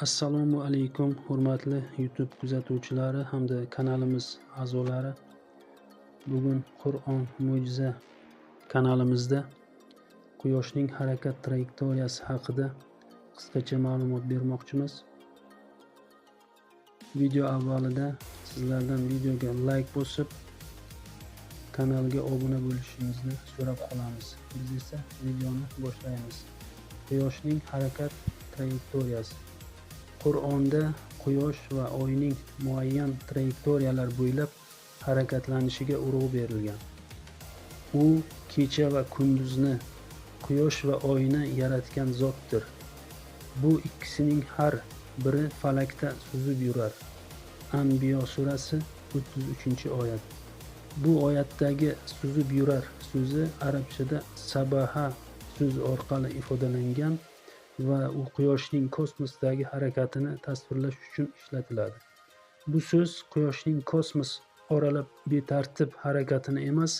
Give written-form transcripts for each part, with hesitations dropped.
Assalomu alaykum hurmatli YouTube kuzatuvchilari hamda kanalimiz a'zolari. Bugun Qur'on mo'jiza kanalimizda Quyoshning harakat trayektoriyasi haqida qisqacha ma'lumot bermoqchimiz. Video avvalida sizlardan videoga like bosib, kanalga obuna bo'lishingizni so'rab qolamiz. Biz esa videoni boshlaymiz. Quyoshning harakat trayektoriyasi. Qur'onda Quyosh va Oyning muayyan trayektoriyalar bo'ylab harakatlanishiga urg'u berilgan. U kecha va kunduzni, Quyosh va Oyni yaratgan zotdir. Bu ikkisining har biri falakda suzib yurar. Anbiyo surasi 33-oyat. Bu oyatdagi suzib yurar so'zi arabchada sabaha so'z orqali ifodalangan va u Quyoshning kosmosdagi harakatini tasvirlash uchun ishlatiladi. Bu so'z Quyoshning kosmos oralab betartib harakatini emas,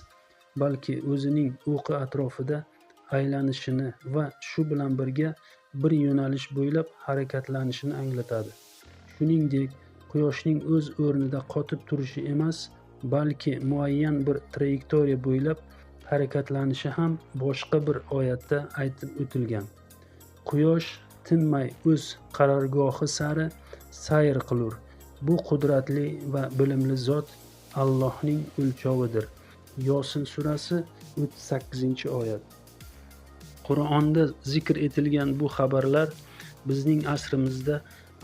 balki o'zining o'qi atrofida aylanishini va shu bilan birga bir yo'nalish bo'ylab harakatlanishini anglatadi. Shuningdek, Quyoshning o'z o'rnida qotib turishi emas, balki muayyan bir trayektoriya bo'ylab harakatlanishi ham boshqa bir oyatda aytib o'tilgan. Quyosh tinmay o'z qarorgohi sari sayr qilur. Bu qudratli va bilimli zot Allohning o'lchovidir. Yosin surasi 38-oyat. Qur'onda zikr etilgan bu xabarlar bizning asrimizda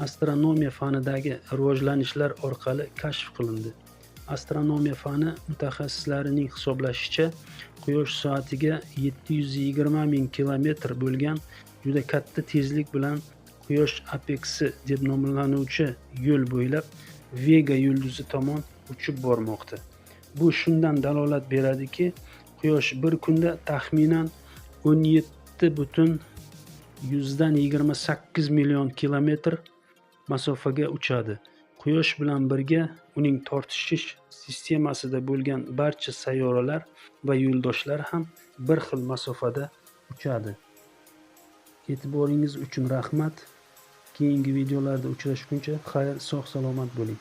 astronomiya fanidagi rivojlanishlar orqali kashf qilindi. Astronomiya fani mutaxassislarining hisoblashicha, Quyosh soatiga 720 ming kilometr bo'lgan juda katta tezlik bilan Quyosh apeksi deb nomlanuvchi yo'l bo'ylab Vega yulduzi tomon uchib bormoqda. Bu shundan dalolat beradiki, Quyosh bir kunda taxminan 17,128 million kilometr masofaga uchadi. Quyosh bilan birga uning tortishish sistemasida bo'lgan barcha sayyoralar va yo'ldoshlar ham bir xil masofada uchadi. E'tiboringiz uchun rahmat. Keyingi videolarda uchrashguncha xayr, sog' salomat bo'ling.